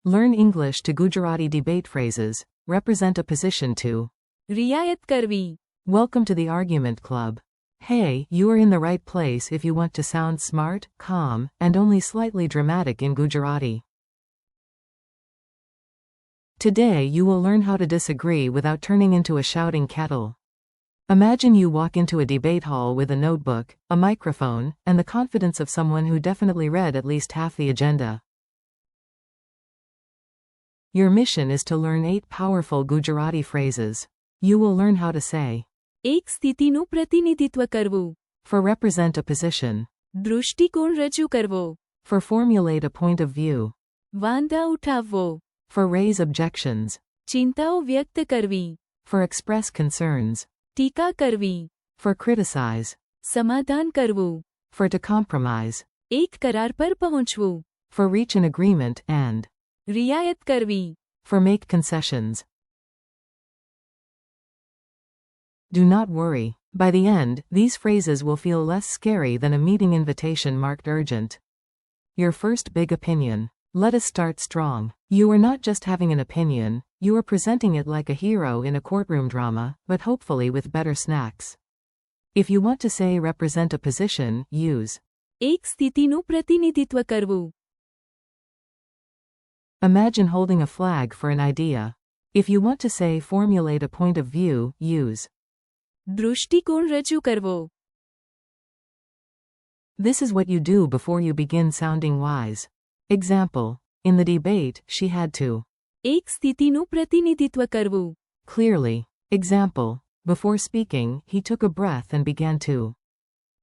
Learn English to Gujarati debate phrases. Represent a position to. रियायत करवी. Welcome to the argument club. Hey, you are in the right place if you want to sound smart, calm, and only slightly dramatic in Gujarati. Today you will learn how to disagree without turning into a shouting kettle. Imagine you walk into a debate hall with a notebook, a microphone, and the confidence of someone who definitely read at least half the agenda. Your mission is to learn 8 powerful Gujarati phrases. You will learn how to say, એક સ્થિતિનું પ્રતિનિધિત્વ કરવું. for represent a position, દૃષ્ટિકોણ રજૂ કરવો. for formulate a point of view, વાંધા ઉઠાવવો. for raise objections, ચિંતાઓ વ્યક્ત કરવી. for express concerns, ટીકા કરવી. for criticize, સમાધાન કરવું. for to compromise, એક કરાર પર પહોંચવું. for reach an agreement and રિયાયત કરવી. for make concessions. Do not worry. By the end, these phrases will feel less scary than a meeting invitation marked urgent. Your first big opinion. Let us start strong. You are not just having an opinion, you are presenting it like a hero in a courtroom drama, but hopefully with better snacks. If you want to say represent a position, use એક સ્થિતિનું પ્રતિનિધિત્વ કરવું. imagine holding a flag for an idea. If you want to say formulate a point of view, use દૃષ્ટિકોણ રજૂ કરવો. this is what you do before you begin sounding wise. Example. In the debate, she had to એક સ્થિતિનું પ્રતિનિધિત્વ કરવું. clearly. Example. Before speaking, he took a breath and began to.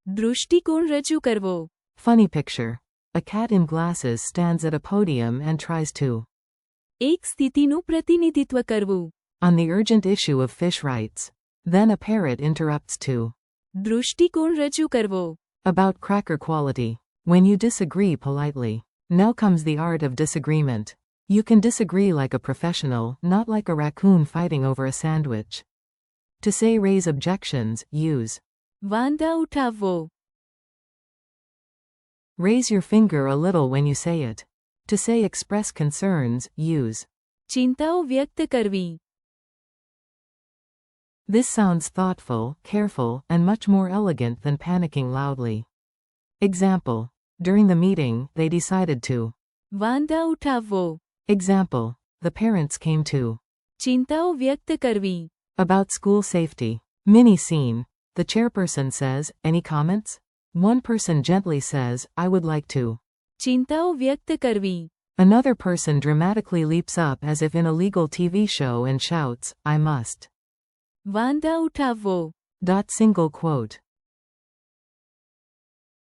દૃષ્ટિકોણ રજૂ કરવો. Funny picture. A cat in glasses stands at a podium and tries to. એક સ્થિતિનું પ્રતિનિધિત્વ કરવું. On the urgent issue of fish rights. Then a parrot interrupts to. દૃષ્ટિકોણ રજૂ કરવો. About cracker quality. When you disagree politely. Now comes the art of disagreement. You can disagree like a professional, not like a raccoon fighting over a sandwich. To say raise objections, use વાંધા ઉઠાવવો. raise your finger a little when you say it. To say express concerns, use ચિંતાઓ વ્યક્ત કરવી. this sounds thoughtful, careful, and much more elegant than panicking loudly. Example. During the meeting, they decided to. વાંધા ઉઠાવવો. Example. The parents came to. ચિંતાઓ વ્યક્ત કરવી. About school safety. Mini scene. The chairperson says, any comments? One person gently says, I would like to. ચિંતાઓ વ્યક્ત કરવી. Another person dramatically leaps up as if in a legal TV show and shouts, I must. વાંધા ઉઠાવવો. Single quote.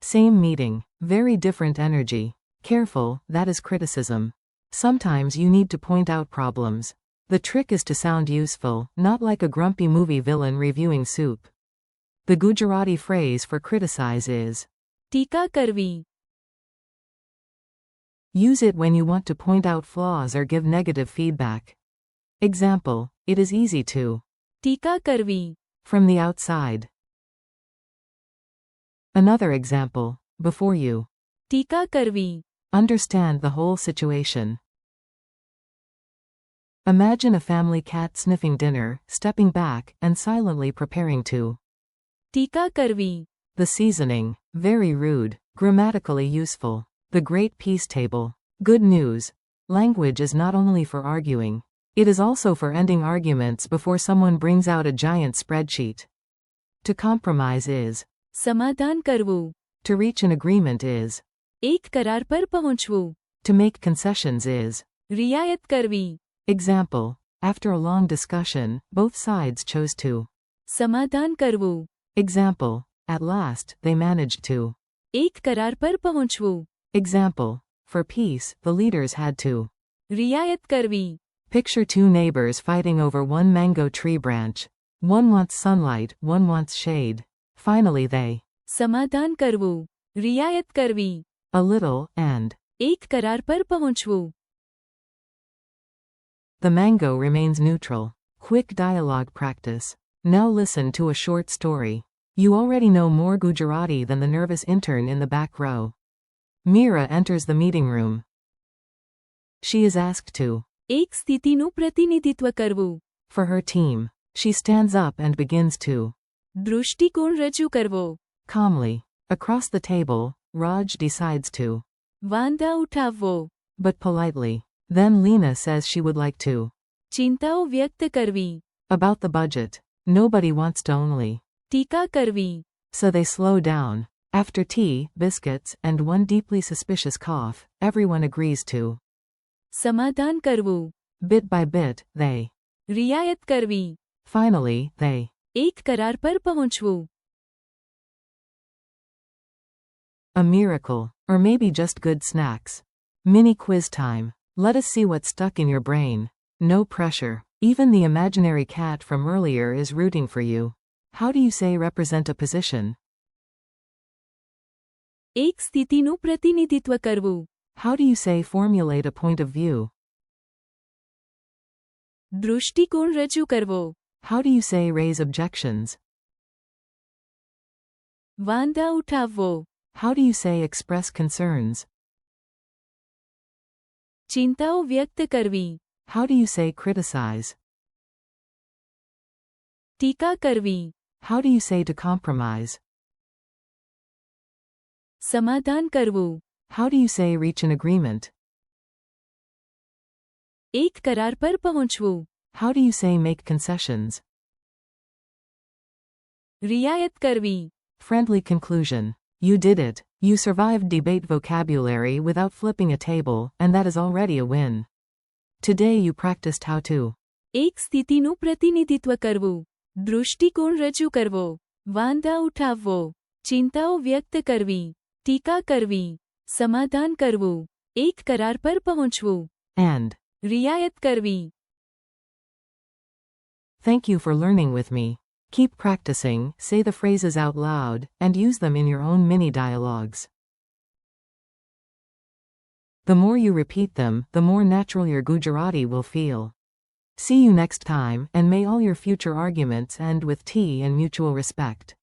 Same meeting. Very different energy. Careful, that is criticism. Sometimes you need to point out problems. The trick is to sound useful, not like a grumpy movie villain reviewing soup. The Gujarati phrase for criticize is ટીકા કરવી. use it when you want to point out flaws or give negative feedback. Example. It is easy to. ટીકા કરવી. From the outside. Another example. Before you. ટીકા કરવી. Understand the whole situation. Imagine a family cat sniffing dinner, stepping back, and silently preparing to. ટીકા કરવી. The seasoning. Very rude. Grammatically useful. The great peace table. Good news. Language is not only for arguing. It is also for ending arguments before someone brings out a giant spreadsheet. To compromise is. સમાધાન કરવું. To reach an agreement is. એક કરાર પર પહોંચવું. To make concessions is. રિયાયત કરવી. Example. After a long discussion, both sides chose to. સમાધાન કરવું. Example. At last, they managed to. એક કરાર પર પહોંચવું. Example. For peace, the leaders had to. રિયાયત કરવી. Picture 2 neighbors fighting over one mango tree branch. One wants sunlight, one wants shade. Finally they. સમાધાન કરવું. રિયાયત કરવી. A little, and. એક કરાર પર પહોંચવું. The mango remains neutral. Quick dialogue practice. Now listen to a short story. You already know more Gujarati than the nervous intern in the back row. Meera enters the meeting room. She is asked to. એક સ્થિતિનું પ્રતિનિધિત્વ કરવું. For her team. She stands up and begins to. દૃષ્ટિકોણ રજૂ કરવો. Calmly. Across the table, Raj decides to. વાંધા ઉઠાવવો. But politely. Then Lena says she would like to. ચિંતાઓ વ્યક્ત કરવી. About the budget. Nobody wants to only. ટીકા કરવી. So they slow down. After tea, biscuits, and one deeply suspicious cough, everyone agrees to. સમાધાન કરવું. Bit by bit, they. રિયાયત કરવી. Finally, they. એક કરાર પર પહોંચવું. A miracle. Or maybe just good snacks. Mini quiz time. Let us see what's stuck in your brain. No pressure. Even the imaginary cat from earlier is rooting for you. How do you say represent a position? એક સ્થિતિનું પ્રતિનિધિત્વ કરવું. How do you say formulate a point of view? દૃષ્ટિકોણ રજૂ કરવો. How do you say raise objections? વાંધા ઉઠાવવો. How do you say express concerns? ચિંતાઓ વ્યક્ત કરવી. How do you say criticize? ટીકા કરવી. How do you say to compromise? સમાધાન કરવું. How do you say reach an agreement? એક કરાર પર પહોંચવું. How do you say make concessions? રિયાયત કરવી. Friendly conclusion. You did it. You survived debate vocabulary without flipping a table, and that is already a win. Today you practiced how to. એક સ્થિતિનું પ્રતિનિધિત્વ કરવું. દૃષ્ટિકોણ રજૂ કરવો. વાંધા ઉઠાવવો. ચિંતાઓ વ્યક્ત કરવી. ટીકા કરવી. સમાધાન કરવું. એક કરાર પર પહોંચવું. And. રિયાયત કરવી. Thank you for learning with me. Keep practicing, say the phrases out loud, and use them in your own mini dialogues. The more you repeat them, the more natural your Gujarati will feel. See you next time, and may all your future arguments end with tea and mutual respect.